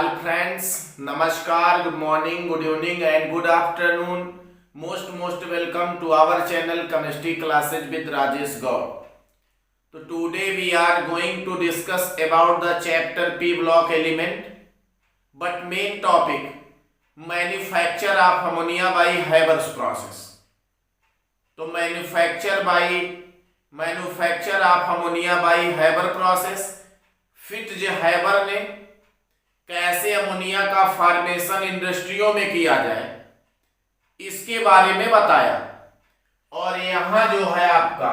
All friends, Namaskar, good morning, good evening and good afternoon. Most welcome to our channel Chemistry Classes with Rajesh Gaur. So today we are going to discuss about the chapter P block element, but main topic manufacture of ammonia by Haber's process. तो manufacture of ammonia by Haber process, Fitz Haber ने कैसे ammonia का formation इंडस्ट्रियों में किया जाए इसके बारे में बताया। और यहां जो है आपका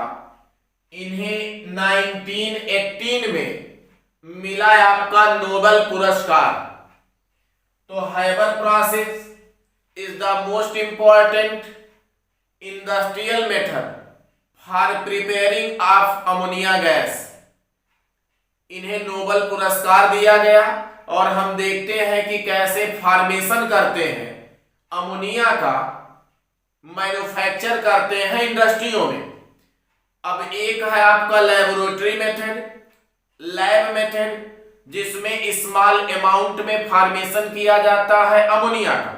इन्हें 1918 में मिला है आपका नोबेल पुरस्कार। तो Haber process is the most important industrial method for preparing of ammonia gas. इन्हें नोबेल पुरस्कार दिया गया और हम देखते हैं कि कैसे फार्मेशन करते हैं अमोनिया का, मैन्युफैक्चर करते हैं इंडस्ट्रियों में। अब एक है आपका लेबोरेटरी मेथड, लैब मेथड, जिसमें स्मॉल अमाउंट में फार्मेशन किया जाता है अमोनिया का,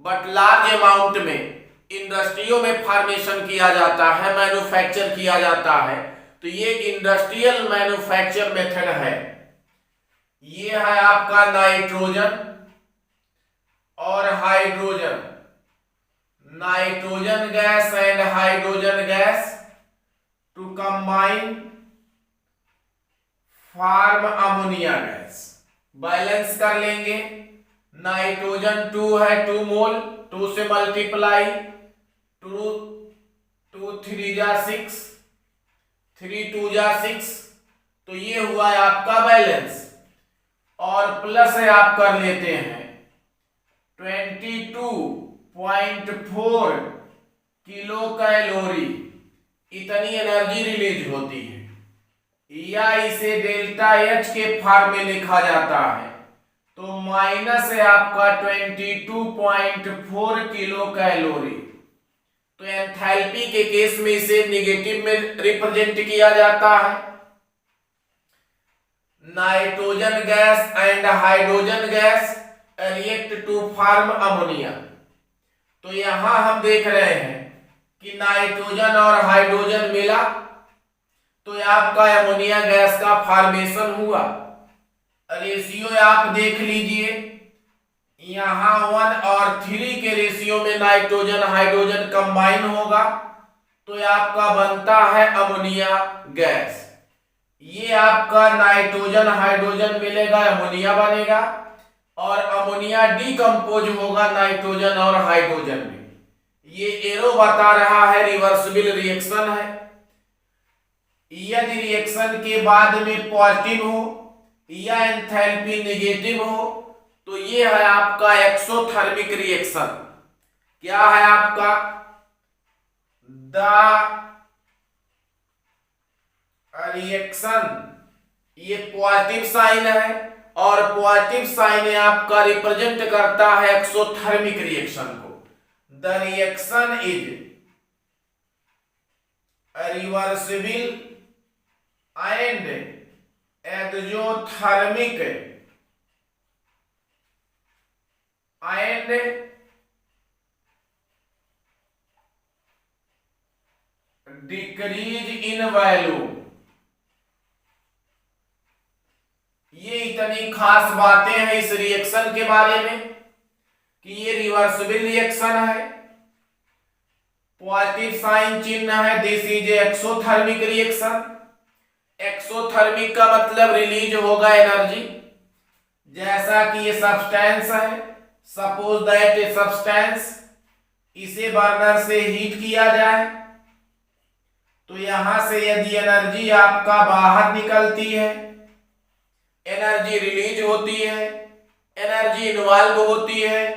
बट लार्ज अमाउंट में इंडस्ट्रियों में फार्मेशन किया जाता है, मैन्युफैक्चर किया जाता है। तो ये इंडस्ट्रियल मैन्युफैक्चर मेथड है। ये है आपका नाइट्रोजन और hydrogen, nitrogen gas and hydrogen gas to combine form ammonia gas. Balance कर लेंगे, नाइट्रोजन 2 है 2 मोल, 2 से मल्टीप्लाई, 2 3 जा 6, 3 2 जा 6, तो ये हुआ है आपका बैलेंस। और प्लस है आप कर लेते हैं 22.4 किलो कैलोरी, इतनी एनर्जी रिलीज होती है, या इसे डेल्टा एच के फॉर्म में लिखा जाता है। तो माइनस है आपका 22.4 किलो कैलोरी। तो एंथैल्पी के केस में इसे निगेटिव में रिप्रेजेंट किया जाता है। Nitrogen gas and hydrogen gas react to form ammonia. तो यहां हम देख रहे हैं कि नाइट्रोजन और हाइड्रोजन मिला तो आपका अमोनिया गैस का फॉर्मेशन हुआ। रेशियो आप देख लीजिए, यहां 1 और 3 के रेशियो में नाइट्रोजन हाइड्रोजन कंबाइन होगा तो आपका बनता है अमोनिया गैस। ये आपका नाइट्रोजन हाइड्रोजन मिलेगा, अमोनिया बनेगा, और अमोनिया डिकम्पोज होगा नाइट्रोजन और हाइड्रोजन में। ये एरो बता रहा है रिवर्सिबल रिएक्शन है। यदि रिएक्शन के बाद में पॉजिटिव हो या एंथैल्पी नेगेटिव हो तो ये है आपका एक्सोथर्मिक रिएक्शन। क्या है आपका? द रिएक्शन, ये पॉजिटिव साइन है और पॉजिटिव साइन आपका रिप्रेजेंट करता है एक्सोथर्मिक रिएक्शन को। The reaction is reversible and exothermic and decrease in value. ये इतनी खास बातें हैं इस रिएक्शन के बारे में कि ये रिवर्सिबल रिएक्शन है, पॉजिटिव साइन चिन्ह है, this is exothermic reaction. Exothermic का मतलब रिलीज होगा एनर्जी। जैसा कि ये सब्सटेंस है, सपोज दैट ए सब्सटेंस, इसे बर्नर से हीट किया जाए तो यहां से यदि एनर्जी आपका बाहर निकलती है, एनर्जी रिलीज होती है, एनर्जी इन्वॉल्व होती है,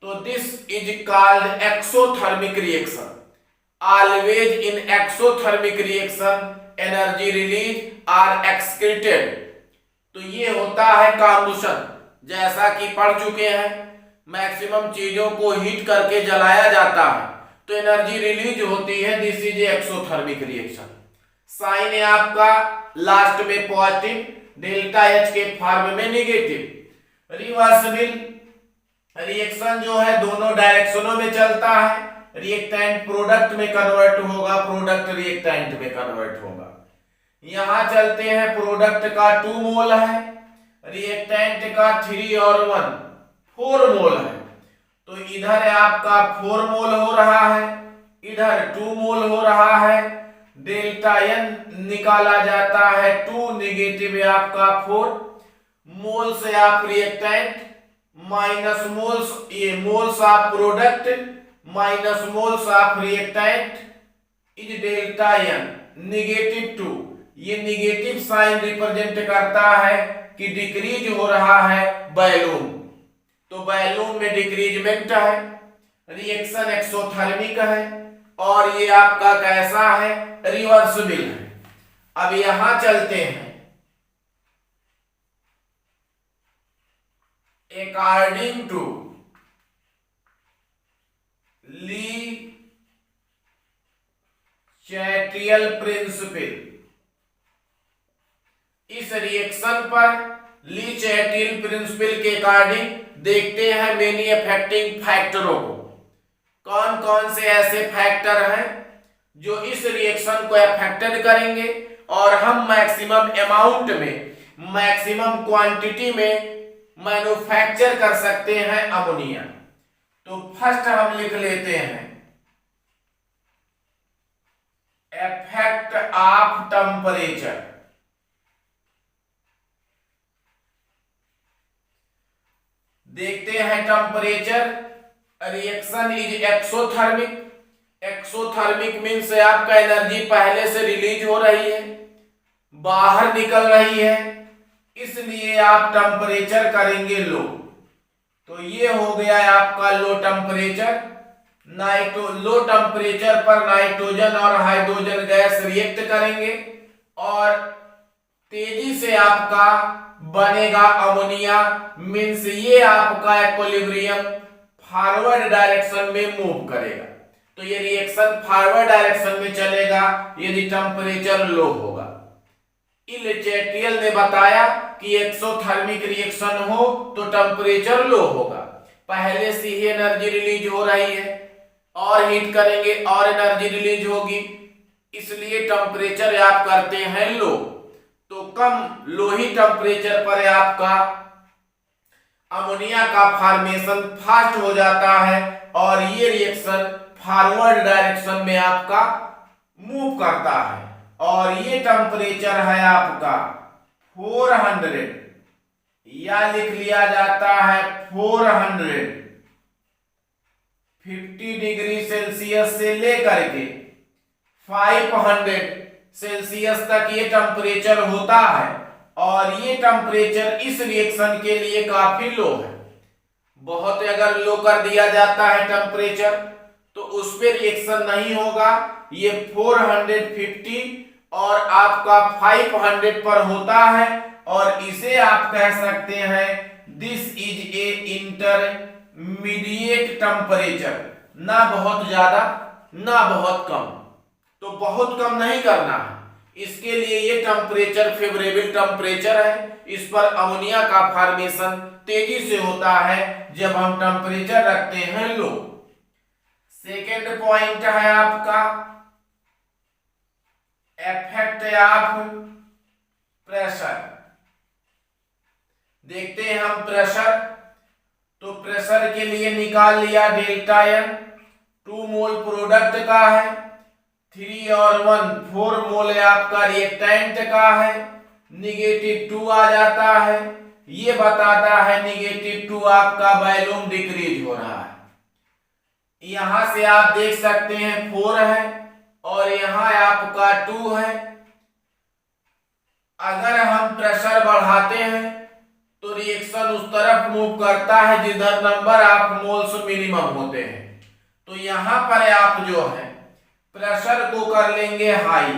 तो this is called exothermic reaction. Always in exothermic reaction energy release are excreted. तो ये होता है कॉम्बशन। जैसा कि पढ़ चुके हैं, मैक्सिमम चीजों को हीट करके जलाया जाता है तो एनर्जी रिलीज होती है, this is exothermic reaction. Sign है आपका लास्ट में पॉजिटिव, डेल्टा एच के फॉर्म में नेगेटिव। रिवर्सिबल रिएक्शन जो है दोनों डायरेक्शनों में चलता है। रिएक्टेंट प्रोडक्ट में कन्वर्ट होगा, प्रोडक्ट रिएक्टेंट में कन्वर्ट होगा। यहां चलते हैं, प्रोडक्ट का 2 मोल है, रिएक्टेंट का 3 और 1 4 मोल है। तो इधर आपका 4 मोल हो रहा है, इधर 2 मोल हो रहा है। डेल्टा एन निकाला जाता है 2, नेगेटिव है आपका 4। मोल से आप रिएक्टेंट माइनस मोल्स, ये moles of product minus moles of reactant is delta N negative 2। ये नेगेटिव साइन रिप्रेजेंट करता है कि डिक्रीज हो रहा है वॉल्यूम। तो वॉल्यूम में डिक्रीजमेंट है, रिएक्शन एक्सोथर्मिक है और ये आपका कैसा है, रिवर्सिबल है। अब यहां चलते हैं, अकॉर्डिंग टू ली चैटियल प्रिंसिपल, इस रिएक्शन पर ली चैटियल प्रिंसिपल के अकॉर्डिंग देखते हैं मेनी अफेक्टिंग फैक्टरों को। कौन कौन से ऐसे फैक्टर हैं जो इस रिएक्शन को अफेक्टेड करेंगे और हम मैक्सिमम अमाउंट में, मैक्सिमम क्वांटिटी में मैन्युफैक्चर कर सकते हैं अमोनिया। तो फर्स्ट हम लिख लेते हैं इफेक्ट ऑफ टेम्परेचर। देखते हैं temperature, reaction is exothermic. Exothermic means आपका एनर्जी पहले से रिलीज हो रही है, बाहर निकल रही है, इसलिए आप टेम्परेचर करेंगे लो। तो ये हो गया आपका लो टेम्परेचर। लो टेम्परेचर पर नाइट्रोजन और हाइड्रोजन गैस रिएक्ट करेंगे और तेजी से आपका बनेगा अमोनिया। मीन्स ये आपका इक्विलिब्रियम फॉरवर्ड डायरेक्शन में मूव करेगा। तो ये रिएक्शन फॉरवर्ड डायरेक्शन में चलेगा यदि टेम्परेचर लो होगा। ले चैटियल ने बताया कि एक्सोथर्मिक रिएक्शन हो तो टेम्परेचर लो होगा, पहले से ही एनर्जी रिलीज हो रही है और हीट करेंगे और एनर्जी रिलीज होगी, इसलिए टेम्परेचर आप करते हैं लो। तो कम लो ही टेम्परेचर पर आपका अमोनिया का फॉर्मेशन फास्ट हो जाता है और ये रिएक्शन फॉरवर्ड डायरेक्शन में आपका मूव करता है। और ये टेम्परेचर है आपका 400, या लिख लिया जाता है 450 डिग्री सेल्सियस से लेकर के 500 सेल्सियस तक ये टेम्परेचर होता है। और ये टेम्परेचर इस रिएक्शन के लिए काफी लो है। बहुत अगर लो कर दिया जाता है टेम्परेचर तो उस पर रिएक्शन नहीं होगा। ये 450 और आपका 500 पर होता है और इसे आप कह सकते हैं this is A intermediate temperature. ना बहुत ज्यादा ना बहुत कम, तो बहुत कम नहीं करना है, इसके लिए ये टेम्परेचर फेवरेबल टेम्परेचर है। इस पर अमोनिया का फॉर्मेशन तेजी से होता है जब हम टेम्परेचर रखते हैं लो। सेकेंड पॉइंट है आपका इफेक्ट ऑफ प्रेशर। देखते हैं हम प्रेशर। तो प्रेशर के लिए निकाल लिया डेल्टा एन, 2 मोल प्रोडक्ट का है, 3 और 1 4 मोल आपका रिएक्टेंट का है, -2 आ जाता है। ये बताता है -2 आपका वॉल्यूम डिक्रीज हो रहा है। यहां से आप देख सकते हैं 4 है और यहां आपका 2 है। अगर हम प्रेशर बढ़ाते हैं तो रिएक्शन उस तरफ मूव करता है जिधर नंबर ऑफ मोल्स मिनिमम होते हैं। तो यहां पर आप जो है प्रेशर को कर लेंगे हाई।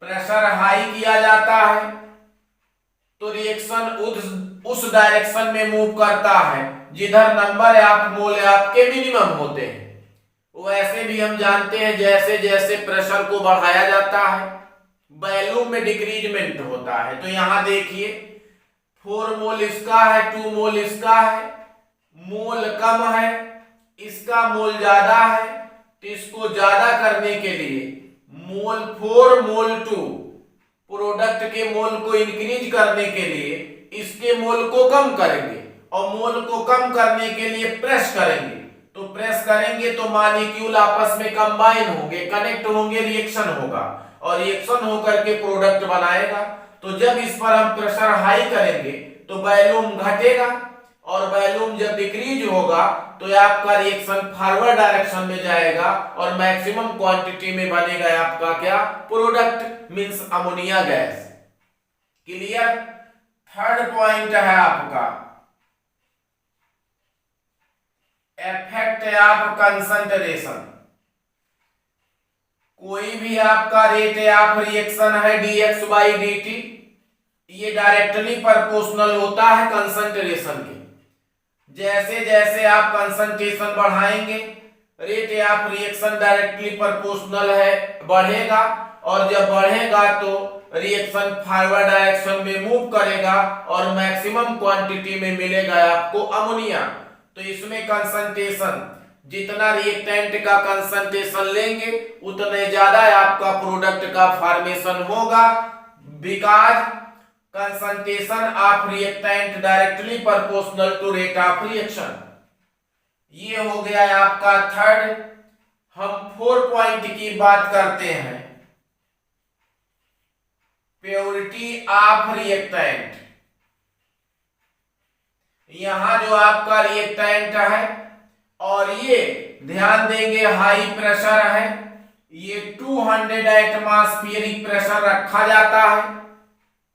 प्रेशर हाई किया जाता है तो रिएक्शन उस डायरेक्शन में मूव करता है जिधर नंबर ऑफ मोल आपके मिनिमम होते हैं। वैसे भी हम जानते हैं जैसे जैसे प्रेशर को बढ़ाया जाता है वॉल्यूम में डिक्रीजमेंट होता है। तो यहां देखिए 4 मोल इसका है, 2 मोल इसका है, मोल कम है, इसका मोल ज्यादा है, तो इसको ज्यादा करने के लिए मोल 4 मोल 2 प्रोडक्ट के मोल को इंक्रीज करने के लिए इसके मोल को कम करेंगे और मोल को कम करने के लिए प्रेस करेंगे। तो प्रेस करेंगे तो मॉलिक्यूल आपस में कंबाइन होंगे, कनेक्ट होंगे, रिएक्शन होगा और रिएक्शन होकर के प्रोडक्ट बनाएगा। तो जब इस पर हम प्रेशर हाई करेंगे तो वॉल्यूम घटेगा और वॉल्यूम जब डिक्रीज होगा तो आपका रिएक्शन फॉरवर्ड डायरेक्शन में जाएगा और मैक्सिमम क्वांटिटी में बनेगा आपका क्या, product means ammonia gas. Clear. Third point है आपका इफेक्ट ऑफ कंसंट्रेशन। कोई भी आपका रेट ऑफ रिएक्शन है dx/dt, ये डायरेक्टली प्रोपोर्शनल होता है कंसंट्रेशन के। जैसे जैसे आप कंसंट्रेशन बढ़ाएंगे rate of reaction directly proportional है, बढ़ेगा और जब बढ़ेगा तो रिएक्शन फॉरवर्ड डायरेक्शन में मूव करेगा और मैक्सिमम क्वांटिटी में मिलेगा आपको अमोनिया। तो इसमें कंसंट्रेशन जितना रिएक्टेंट का कंसंट्रेशन लेंगे उतने ज्यादा आपका प्रोडक्ट का फॉर्मेशन होगा, because concentration of reactant directly proportional to rate of reaction. ये हो गया आपका थर्ड। हम 4 पॉइंट की बात करते हैं, प्योरिटी ऑफ रिएक्टेंट। यहां जो आपका रिएक्टेंट है और ये ध्यान देंगे हाई प्रेशर है, ये 200 एटमॉस्फेरिक प्रेशर रखा जाता है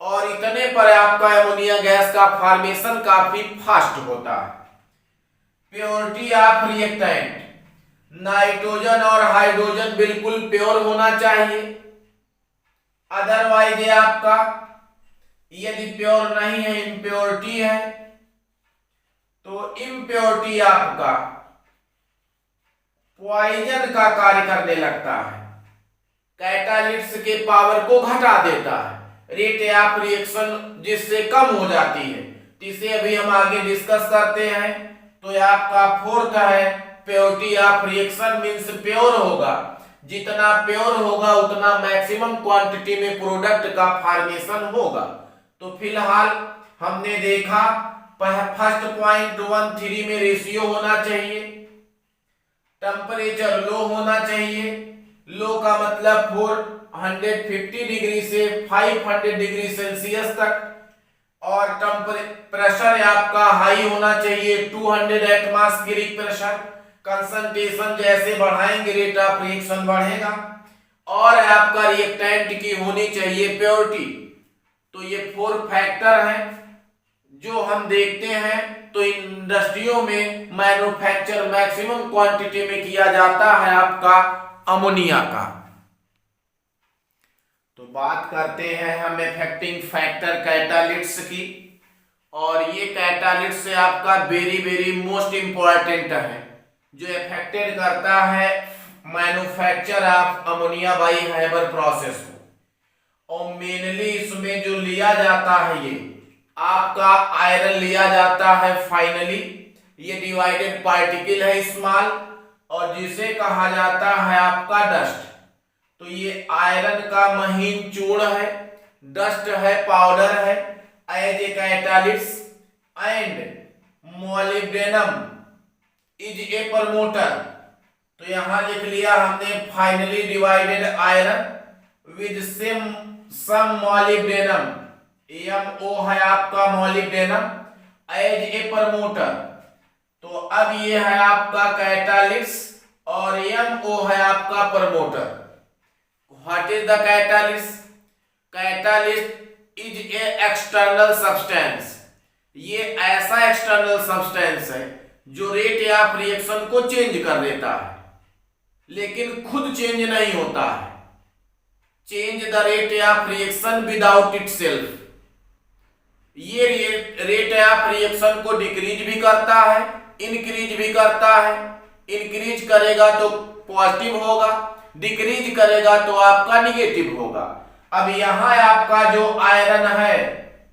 और इतने पर आपका अमोनिया गैस का फॉर्मेशन काफी फास्ट होता है। प्योरिटी ऑफ रिएक्टेंट, नाइट्रोजन और हाइड्रोजन बिल्कुल प्योर होना चाहिए, अदरवाइज आपका यदि प्योर नहीं है, इम्प्योरिटी है, तो इम्प्योरिटी आपका पॉइजन का कार्य करने लगता है, कैटालिस्ट के पावर को घटा देता है, रेट ऑफ रिएक्शन जिससे कम हो जाती है। इसे अभी हम आगे डिस्कस करते हैं। तो आपका फोर्थ है purity of reaction means pure होगा, जितना प्योर होगा उतना मैक्सिमम क्वांटिटी में प्रोडक्ट का फॉर्मेशन होगा। तो फिलहाल हमने देखा फर्स्ट पॉइंट 1:3 में रेशियो होना चाहिए, टेम्परेचर लो होना चाहिए, लो का मतलब 450 डिग्री से 500 डिग्री सेल्सियस तक, और प्रेशर आपका हाई होना चाहिए 200 एटमॉस्फेरिक प्रेशर। कंसंट्रेशन जैसे बढ़ाएंगे रेट ऑफ रिएक्शन बढ़ेगा, और आपका रिएक्टेंट की होनी चाहिए प्योरिटी। तो ये 4 फैक्टर हैं जो हम देखते हैं। तो इंडस्ट्रियों में मैन्युफैक्चर मैक्सिमम क्वांटिटी में किया जाता है आपका अमोनिया का। तो बात करते हैं हम इफेक्टिंग फैक्टर कैटालिस्ट की, और ये कैटालिस्ट से आपका वेरी वेरी मोस्ट इंपॉर्टेंट है जो इफेक्टेड करता है manufacture of ammonia by Haber process को। और मेनली इसमें जो लिया जाता है ये आपका आयरन लिया जाता है फाइनली, ये डिवाइडेड पार्टिकल है स्मॉल, और जिसे कहा जाता है आपका डस्ट। तो ये आयरन का महीन चूर्ण है, डस्ट है, पाउडर है, as a catalyst, and molybdenum is a promoter. तो यहां लिख लिया हमने finally divided iron with some molybdenum, MO है आपका मोलिब्डेनम, एज ए प्रमोटर। तो अब ये है आपका कैटालिस्ट और MO है आपका promoter. What is the catalyst? Catalyst is a external substance. ये ऐसा एक्सटर्नल सब्सटेंस है जो रेट ऑफ रिएक्शन को चेंज कर देता है, लेकिन खुद चेंज नहीं होता है। Change the rate of reaction without itself. ये रेट ऑफ रिएक्शन को डिक्रीज भी करता है, इंक्रीज भी करता है। इंक्रीज करेगा तो पॉजिटिव होगा, डिक्रीज करेगा तो आपका निगेटिव होगा। अब यहां आपका जो आयरन है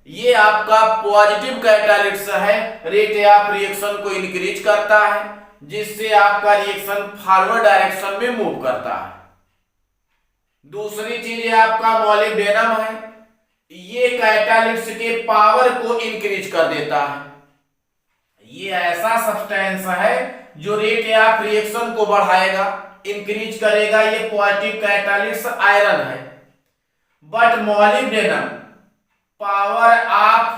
ये आपका पॉजिटिव कैटालिस्ट है, रेट ऑफ रिएक्शन को इंक्रीज करता है, जिससे आपका रिएक्शन फॉरवर्ड डायरेक्शन में मूव करता है। दूसरी चीज आपका मॉलिब्डेनम है, ये कैटालिस्ट के पावर को इंक्रीज कर देता है। ये ऐसा सब्सटेंस है जो रेट ऑफ रिएक्शन को बढ़ाएगा, इंक्रीज करेगा। ये पॉजिटिव कैटालिस्ट आयरन है। But molybdenum power of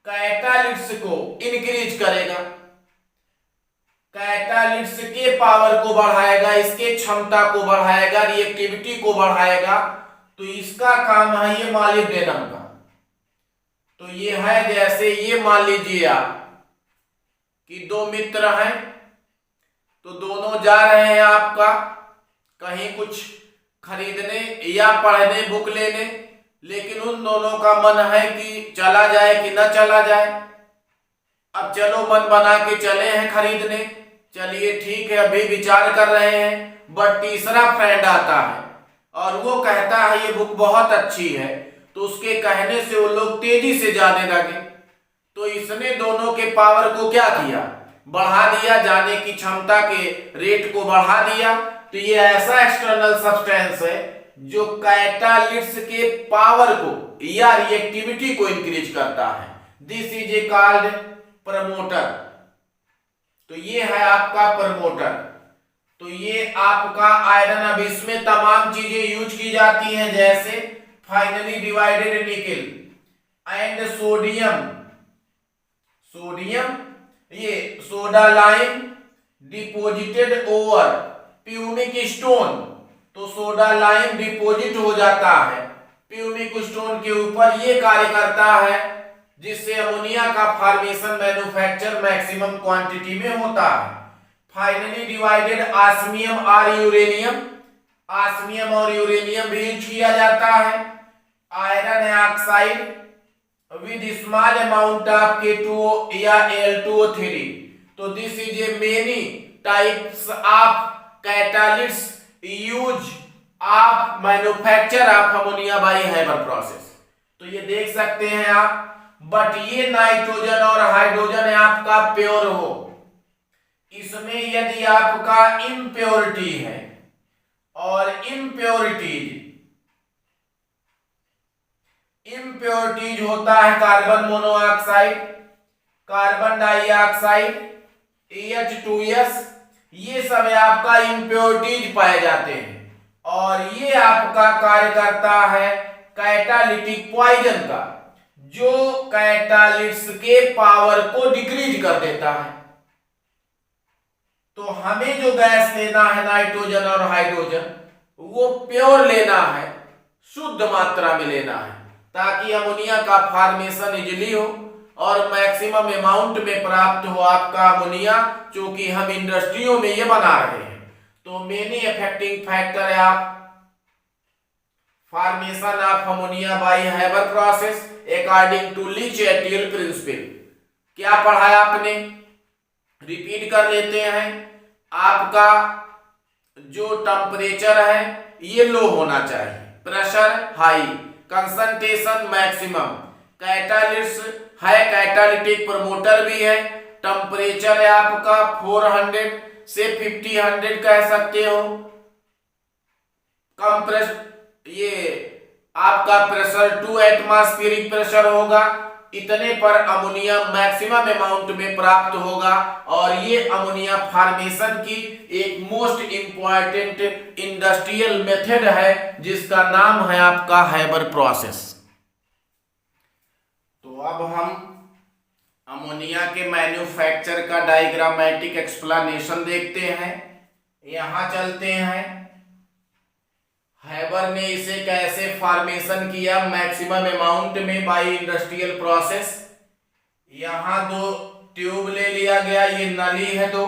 catalyst को इंक्रीज करेगा, कैटालिस्ट के पावर को बढ़ाएगा, इसके क्षमता को बढ़ाएगा, रिएक्टिविटी को बढ़ाएगा। तो इसका काम है ये मॉलिब्डेनम का। तो ये है, जैसे ये मान लीजिए आप कि दो मित्र हैं, तो दोनों जा रहे हैं आपका कहीं कुछ खरीदने या पढ़ने, बुक लेने, लेकिन उन दोनों का मन है कि चला जाए कि न चला जाए। अब चलो मन बना के चले हैं खरीदने, चलिए ठीक है, अभी विचार कर रहे हैं। बट तीसरा फ्रेंड आता है और वो कहता है ये बुक बहुत अच्छी है, तो उसके कहने से वो लोग तेजी से जाने लगे। तो इसने दोनों के पावर को क्या किया, बढ़ा दिया, जाने की क्षमता के रेट को बढ़ा दिया। तो ये ऐसा एक्सटर्नल सब्सटेंस है जो कैटालिस्ट के पावर को या रिएक्टिविटी को इंक्रीज करता है। This is A called promoter. तो ये है आपका प्रमोटर। तो ये आपका आयरन, अब इसमें तमाम चीजें यूज की जाती हैं, जैसे finely divided nickel and sodium, ये soda lime deposited over pumice stone. तो सोडा लाइम डिपोजिट हो जाता है प्यूमिक स्टोन के ऊपर, ये कार्य करता है जिससे अमोनिया का फॉर्मेशन मैन्युफैक्चर मैक्सिमम क्वांटिटी में होता है। फाइनली डिवाइडेड ऑस्मियम और यूरेनियम, ऑस्मियम और यूरेनियम भी यूज किया जाता है। Iron oxide with small amount of K2O या Al2O3। तो this is a many types of catalysts used of manufacture of ammonia by Haber process। तो ये देख सकते हैं आप। बट ये नाइट्रोजन और हाइड्रोजन आपका प्योर हो, इसमें यदि आपका इम्प्योरिटी है, और इम्प्योरिटीज होता है carbon monoxide, carbon dioxide, H2S, ये सब आपका इम्प्योरिटीज पाए जाते हैं। और ये आपका कार्य करता है कैटालिटिक पॉइजन का, जो कैटालिस्ट के पावर को डिक्रीज कर देता है। तो हमें जो गैस लेना है नाइट्रोजन और हाइड्रोजन, वो प्योर लेना है, शुद्ध मात्रा में लेना है, ताकि अमोनिया का फॉर्मेशन इजीली हो और मैक्सिमम अमाउंट में प्राप्त हो आपका अमोनिया, क्योंकि हम इंडस्ट्रियों में ये बना रहे हैं। तो मेनी अफेक्टिंग फैक्टर है आप formation of ammonia by Haber process according to Le Chatelier principle. क्या पढ़ाया आपने, रिपीट कर लेते हैं। आपका जो टेम्परेचर है ये लो होना चाहिए, pressure high, concentration maximum, catalyst है, कैटालिटिक प्रमोटर भी है, टेम्परेचर है आपका 400 से 50 कह सकते हो, कंप्रेस, ये आपका प्रेशर 2 एटमॉस्फेरिक प्रेशर होगा, इतने पर अमोनिया मैक्सिमम अमाउंट में प्राप्त होगा। और ये अमोनिया फॉर्मेशन की एक मोस्ट इंपॉर्टेंट इंडस्ट्रियल मेथड है, जिसका नाम है आपका हैबर प्रोसेस। तो अब हम अमोनिया के मैन्युफैक्चर का डायग्रामेटिक एक्सप्लेनेशन देखते हैं। यहां चलते हैं, हैबर ने इसे कैसे फॉर्मेशन किया मैक्सिमम अमाउंट में बाय इंडस्ट्रियल प्रोसेस। यहां दो ट्यूब ले लिया गया, ये नली है दो,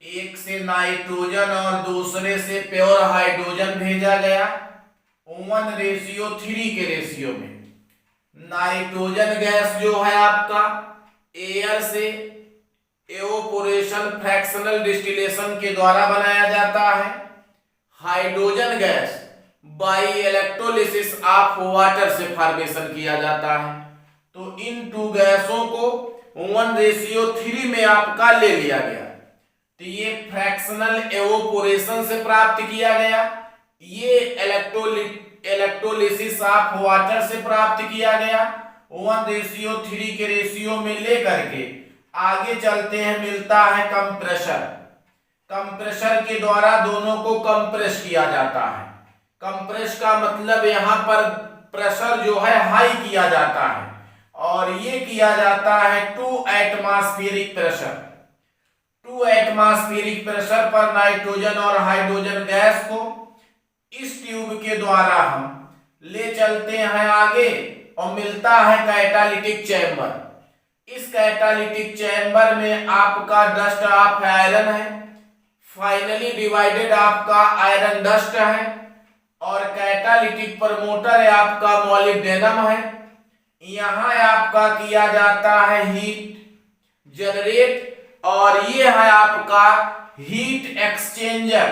एक से नाइट्रोजन और दूसरे से प्योर हाइड्रोजन भेजा गया 1:3 के रेशियो में। नाइट्रोजन गैस जो है आपका एयर से एवापोरेशन फ्रैक्शनल डिस्टिलेशन के द्वारा बनाया जाता है। Hydrogen gas by electrolysis of water से फॉर्मेशन किया जाता है। तो इन 2 गैसों को 1:3 में आपका ले लिया गया। तो ये फ्रैक्शनल एवोपोरेशन से प्राप्त किया गया, ये इलेक्ट्रोलिसिस ऑफ वाटर से प्राप्त किया गया। 1:3 के रेशियो में लेकर के आगे चलते हैं, मिलता है कंप्रेशर। कंप्रेशर के द्वारा दोनों को कंप्रेस किया जाता है। कंप्रेस का मतलब यहाँ पर प्रेशर जो है हाई किया जाता है, और ये किया जाता है 2 एटमॉस्फेरिक प्रेशर। 2 एटमॉस्फेरिक प्रेशर पर नाइट्रोजन और हाइड्रोजन गैस को इस ट्यूब के द्वारा हम ले चलते हैं आगे, और मिलता है कैटालिटिक चैम्बर। इस कैटालिटिक चैम्बर में आपका डस्ट ऑफ आयरन है, फाइनली डिवाइडेड आपका आयरन डस्ट है, और कैटालिटिक प्रमोटर है आपका मॉलिब्डेनम है। यहाँ आपका किया जाता है हीट जनरेट, और ये है आपका हीट एक्सचेंजर।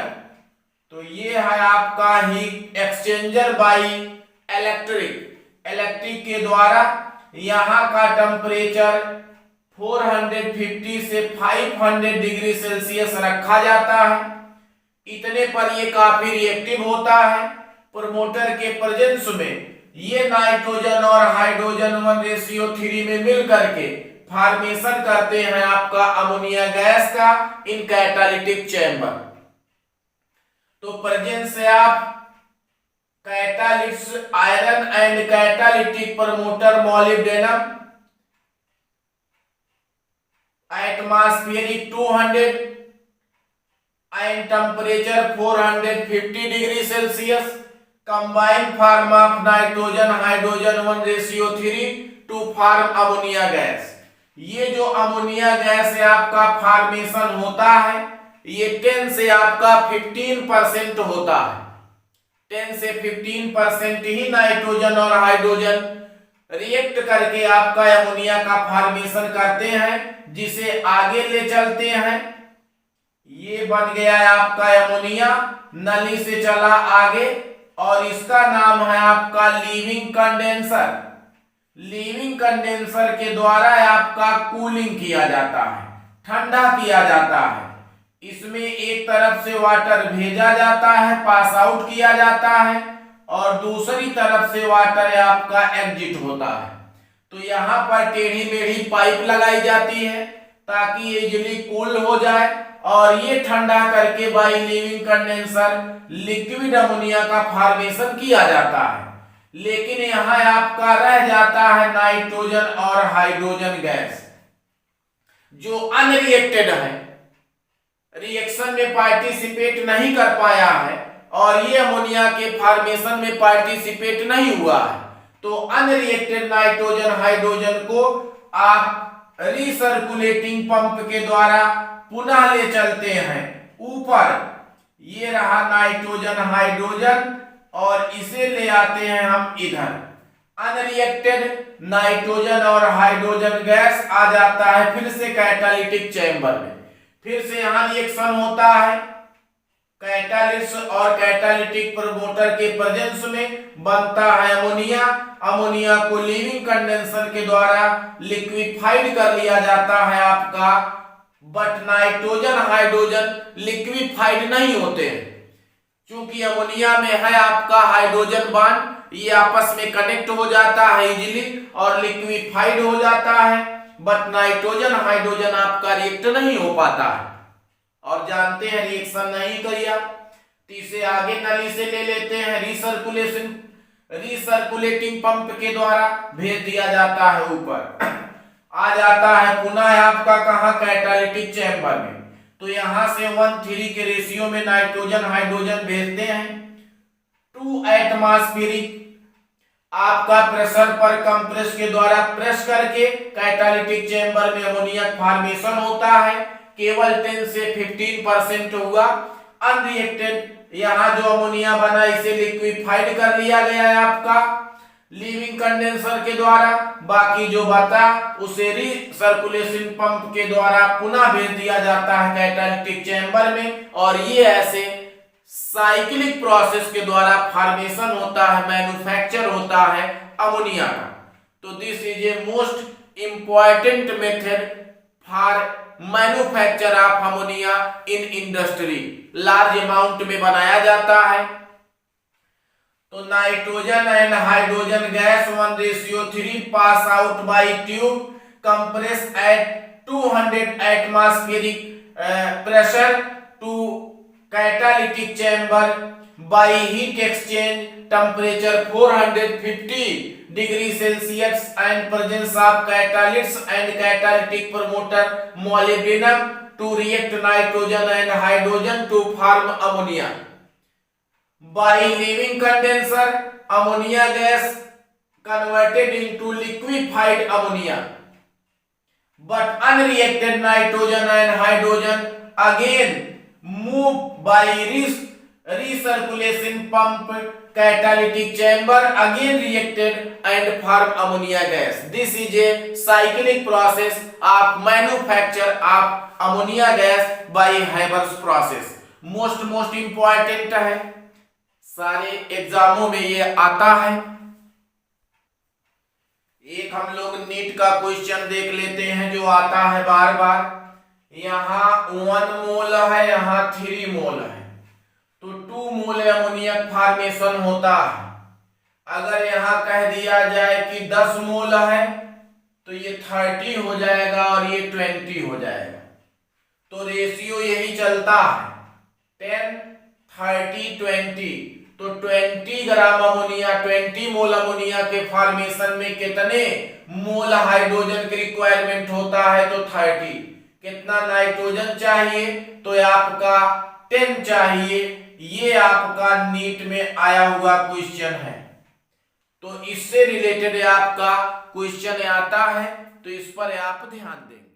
तो ये है आपका हीट एक्सचेंजर बाई इलेक्ट्रिक के द्वारा यहाँ का टेम्परेचर 450 से 500 डिग्री सेल्सियस रखा जाता है। इतने पर ये काफी रिएक्टिव होता है। प्रमोटर के प्रेजेंस में ये नाइट्रोजन और हाइड्रोजन 1:3 में मिल करके फॉर्मेशन करते हैं आपका अमोनिया गैस का इन कैटालिटिक चैम्बर। तो प्रेजेंस से आप catalyst iron and catalytic promoter molybdenum atmospheric 200 and temperature 450 degree Celsius combine form of nitrogen hydrogen 1:3 to form ammonia gas. ये जो अमोनिया गैस है आपका फॉर्मेशन होता है, ये 10 से आपका 15% होता है। 10 से 15% ही नाइट्रोजन और हाइड्रोजन रिएक्ट करके आपका अमोनिया का फॉर्मेशन करते हैं, जिसे आगे ले चलते हैं। ये बन गया है आपका अमोनिया, नली से चला आगे, और इसका नाम है आपका लीविंग कंडेंसर। लीविंग कंडेंसर के द्वारा आपका कूलिंग किया जाता है, ठंडा किया जाता है। इसमें एक तरफ से वाटर भेजा जाता है, पास आउट किया जाता है, और दूसरी तरफ से वाटर आपका एग्जिट होता है। तो यहाँ पर टेढ़ी मेढ़ी पाइप लगाई जाती है ताकि इजीली कूल हो जाए, और ये ठंडा करके by leaving condenser liquid ammonia का फॉर्मेशन किया जाता है। लेकिन यहाँ आपका रह जाता है नाइट्रोजन और हाइड्रोजन गैस, जो अनरिएक्टेड है, रिएक्शन में पार्टिसिपेट नहीं कर पाया है, और ये अमोनिया के फॉर्मेशन में पार्टिसिपेट नहीं हुआ है। तो अनरिएक्टेड नाइट्रोजन हाइड्रोजन को आप रिसर्कुलेटिंग पंप के द्वारा पुनः ले चलते हैं ऊपर। ये रहा नाइट्रोजन हाइड्रोजन, और इसे ले आते हैं हम इधर। अनरिएक्टेड नाइट्रोजन और हाइड्रोजन गैस आ जाता है फिर से कैटालिटिक चैम्बर में। फिर से यहाँ रिएक्शन होता है, कैटालिस्ट और कैटालिटिक प्रमोटर के प्रेजेंस में बनता है अमोनिया। अमोनिया को लीविंग कंडेंसर के द्वारा लिक्विफाइड कर लिया जाता है आपका, बट नाइट्रोजन हाइड्रोजन लिक्विफाइड नहीं होते हैं, क्योंकि अमोनिया में है आपका हाइड्रोजन बॉन्ड, ये आपस में कनेक्ट हो जाता है इजीली और लिक्विफाइड हो जाता है। बट नाइट्रोजन हाइड्रोजन आपका रिएक्ट नहीं हो पाता है, और जानते हैं रिएक्शन नहीं करिए। तो इसे आगे नली से ले लेते हैं, रिसर्कुलेटिंग पंप के द्वारा भेज दिया जाता है ऊपर। आ जाता है पुनः आपका कहाँ, कैटालिटिक चैम्बर में। तो यहां से 1:3 के रेशियो में नाइट्रोजन हाइड्रोजन भेजते हैं। 2 एटमॉस्फेरिक आपका प्रेशर पर कंप्रेस के द्वारा प्रेस करके कैटालिटिक चैम्बर में अमोनिया फॉर्मेशन होता है। केवल 10 से 15% हुआ। अनरिएक्टेड यहाँ जो अमोनिया बना इसे लिक्विफाइड कर लिया गया है आपका लीविंग कंडेंसर के द्वारा। बाकी जो बता उसे रिसर्कुलेशन पंप के द्वारा पुनः भेज दिया जाता है कैटालिटिक चैम्बर में, और ये ऐसे साइक्लिक प्रोसेस के द्वारा फॉर्मेशन होता है, मैन्युफैक्चर होता है अमोनिया का। तो this is a most important method for manufacture of ammonia in industry. Large amount में बनाया जाता है। तो nitrogen and hydrogen gas 1:3 pass out by tube compress at 200 atmospheric pressure to catalytic chamber by heat exchange temperature 450 degree Celsius and presence of catalyst and catalytic promoter molybdenum to react nitrogen and hydrogen to form ammonia. By leaving condenser, ammonia gas converted into liquefied ammonia. But unreacted nitrogen and hydrogen again move by recirculation pump catalytic chamber again reacted and form ammonia gas. This is a cyclic process of manufacture of ammonia gas by Haber's process. Most important है, सारे एग्जामों में ये आता है। एक हम लोग NEET का क्वेश्चन देख लेते हैं जो आता है बार बार। यहाँ 1 मोल है, यहाँ 3 मोल है, तो 2 मोल अमोनियक फॉर्मेशन होता है। अगर यहाँ कह दिया जाए कि 10 मोल है तो ये 30 हो जाएगा और ये 20 हो जाएगा। तो रेशियो यही चलता है 10 30 20। तो 20 ग्राम अमोनिया 20 मोल अमोनिया के फॉर्मेशन में कितने मोल हाइड्रोजन की रिक्वायरमेंट होता है? तो 30। कितना नाइट्रोजन चाहिए? तो आपका 10 चाहिए। ये आपका नीट में आया हुआ क्वेश्चन है, तो इससे रिलेटेड आपका क्वेश्चन आता है, तो इस पर आप ध्यान दें।